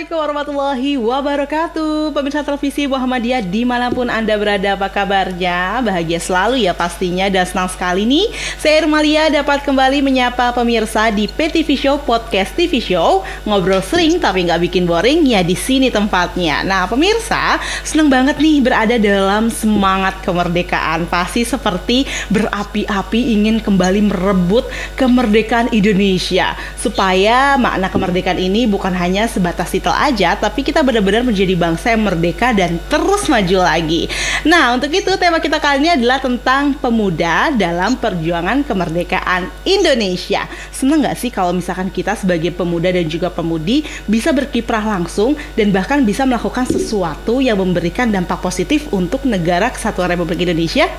Assalamualaikum warahmatullahi wabarakatuh. Pemirsa televisi Muhammadiyah dimanapun Anda berada, apa kabarnya? Bahagia selalu ya pastinya, dan senang sekali nih saya Irmalia dapat kembali menyapa pemirsa di PTV Show Podcast TV Show. Ngobrol sering tapi nggak bikin boring, ya di sini tempatnya. Nah pemirsa, senang banget nih berada dalam semangat kemerdekaan. Pasti seperti berapi-api ingin kembali merebut kemerdekaan Indonesia, supaya makna kemerdekaan ini bukan hanya sebatas titel aja, tapi kita benar-benar menjadi bangsa yang merdeka dan terus maju lagi. Nah, untuk itu tema kita kali ini adalah tentang pemuda dalam perjuangan kemerdekaan Indonesia. Senang nggak sih kalau misalkan kita sebagai pemuda dan juga pemudi bisa berkiprah langsung dan bahkan bisa melakukan sesuatu yang memberikan dampak positif untuk negara kesatuan Republik Indonesia?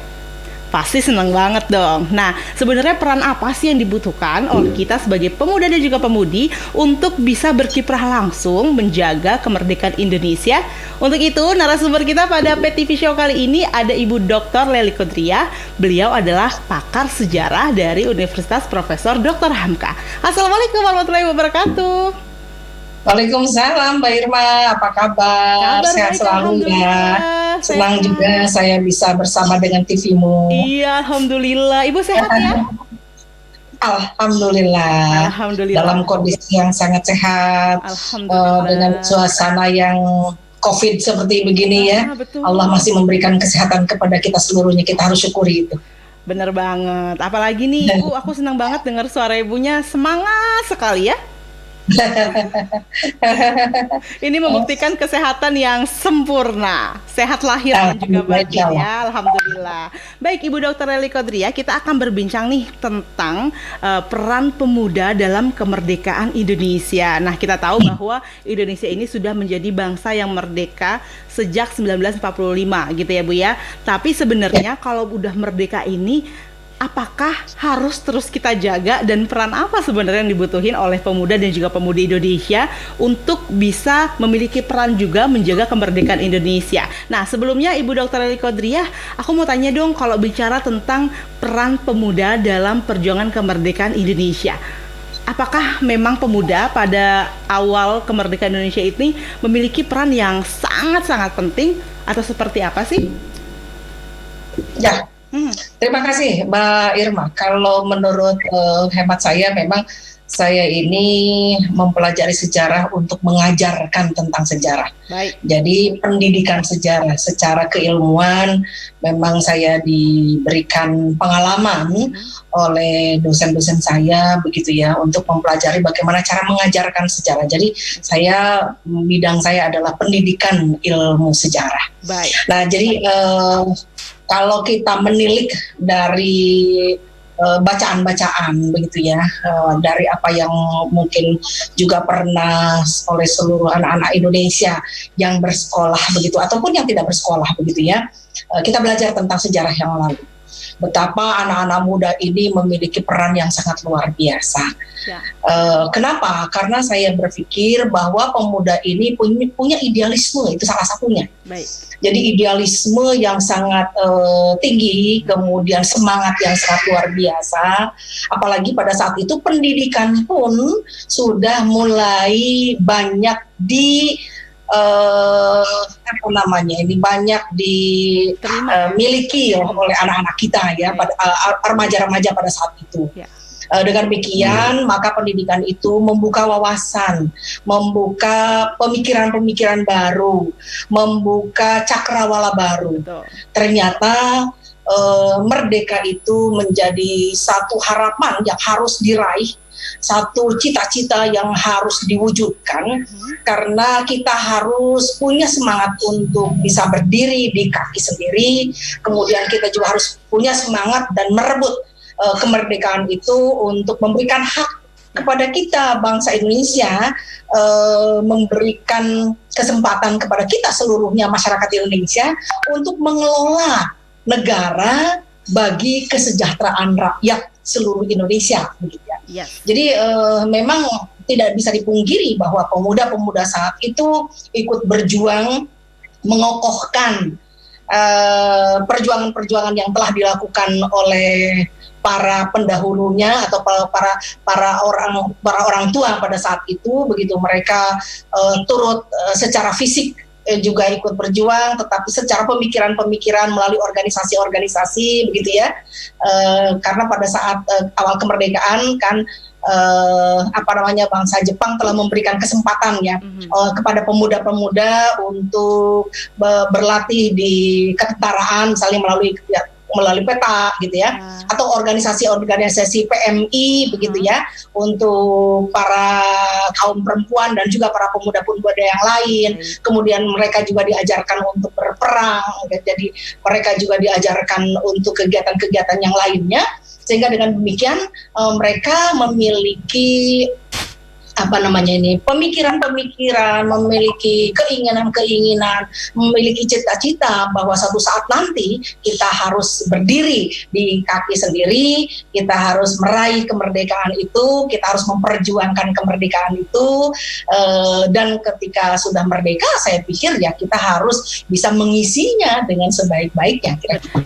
Pasti senang banget dong. Nah, sebenarnya peran apa sih yang dibutuhkan oleh kita sebagai pemuda dan juga pemudi untuk bisa berkiprah langsung menjaga kemerdekaan Indonesia? Untuk itu, narasumber kita pada PTV Show kali ini ada Ibu Dr. Lely Kodria. Beliau adalah pakar sejarah dari Universitas Profesor Dr. Hamka. Assalamualaikum warahmatullahi wabarakatuh. Waalaikumsalam Mbak Irma, apa kabar? Sehat selalu ya. Senang juga saya bisa bersama dengan TV-mu. Iya, alhamdulillah. Ibu sehat ya? Alhamdulillah. Dalam kondisi yang sangat sehat. Dengan suasana yang COVID seperti begini ya. Betul. Allah masih memberikan kesehatan kepada kita seluruhnya. Kita harus syukuri itu. Bener banget. Apalagi nih Ibu, aku senang banget dengar suara Ibunya semangat sekali ya. Ini membuktikan kesehatan yang sempurna, sehat lahir dan juga batin ya, alhamdulillah. Baik Ibu Dr. Lely Kodria, kita akan berbincang nih tentang peran pemuda dalam kemerdekaan Indonesia. Nah, kita tahu bahwa Indonesia ini sudah menjadi bangsa yang merdeka sejak 1945 gitu ya Bu ya. Tapi sebenarnya kalau udah merdeka ini, apakah harus terus kita jaga, dan peran apa sebenarnya yang dibutuhin oleh pemuda dan juga pemudi Indonesia untuk bisa memiliki peran juga menjaga kemerdekaan Indonesia? Nah, sebelumnya Ibu Dr. Lely Kodria, aku mau tanya dong, kalau bicara tentang peran pemuda dalam perjuangan kemerdekaan Indonesia, apakah memang pemuda pada awal kemerdekaan Indonesia ini memiliki peran yang sangat-sangat penting atau seperti apa sih? Ya. Terima kasih Mbak Irma. Kalau menurut hemat saya, memang saya ini mempelajari sejarah untuk mengajarkan tentang sejarah. Baik. Jadi pendidikan sejarah secara keilmuan memang saya diberikan pengalaman oleh dosen-dosen saya begitu ya, untuk mempelajari bagaimana cara mengajarkan sejarah. Jadi bidang saya adalah pendidikan ilmu sejarah. Baik. Nah, jadi kalau kita menilik dari bacaan-bacaan begitu ya, dari apa yang mungkin juga pernah oleh seluruh anak-anak Indonesia yang bersekolah begitu ataupun yang tidak bersekolah begitu ya, kita belajar tentang sejarah yang lalu. Betapa anak-anak muda ini memiliki peran yang sangat luar biasa. Ya. Kenapa? Karena saya berpikir bahwa pemuda ini punya idealisme, itu salah satunya. Baik. Jadi idealisme yang sangat tinggi, kemudian semangat yang sangat luar biasa. Apalagi pada saat itu pendidikan pun sudah mulai banyak banyak dimiliki oleh anak-anak kita ya, pada remaja-remaja pada saat itu. Ya. Dengan demikian, maka pendidikan itu membuka wawasan, membuka pemikiran-pemikiran baru, membuka cakrawala baru. Betul. Ternyata merdeka itu menjadi satu harapan yang harus diraih, satu cita-cita yang harus diwujudkan, karena kita harus punya semangat untuk bisa berdiri di kaki sendiri, kemudian kita juga harus punya semangat dan merebut kemerdekaan itu untuk memberikan hak kepada kita bangsa Indonesia, memberikan kesempatan kepada kita seluruhnya masyarakat Indonesia untuk mengelola negara bagi kesejahteraan rakyat seluruh Indonesia begitu ya. Yes. Jadi memang tidak bisa dipungkiri bahwa pemuda-pemuda saat itu ikut berjuang mengokohkan perjuangan-perjuangan yang telah dilakukan oleh para pendahulunya atau para orang tua pada saat itu, begitu mereka turut secara fisik juga ikut berjuang, tetapi secara pemikiran melalui organisasi-organisasi begitu ya, karena pada saat awal kemerdekaan kan bangsa Jepang telah memberikan kesempatan ya kepada pemuda-pemuda untuk berlatih di ketentaraan, misalnya melalui peta gitu ya, atau organisasi-organisasi PMI begitu ya, untuk para kaum perempuan dan juga para pemuda-pemuda yang lain. Kemudian mereka juga diajarkan untuk berperang, jadi mereka juga diajarkan untuk kegiatan-kegiatan yang lainnya, sehingga dengan demikian mereka memiliki pemikiran-pemikiran, memiliki keinginan-keinginan, memiliki cita-cita bahwa suatu saat nanti kita harus berdiri di kaki sendiri, kita harus meraih kemerdekaan itu, kita harus memperjuangkan kemerdekaan itu, dan ketika sudah merdeka, saya pikir ya kita harus bisa mengisinya dengan sebaik-baiknya.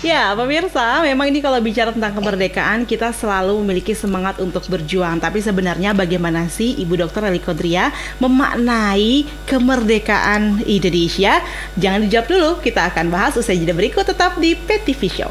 Ya, pemirsa, memang ini kalau bicara tentang kemerdekaan, kita selalu memiliki semangat untuk berjuang, tapi sebenarnya bagaimana sih Ibu Dr. Eli Kodria memaknai kemerdekaan Indonesia? Jangan dijawab dulu, kita akan bahas usai jeda berikut, tetap di PTV Show.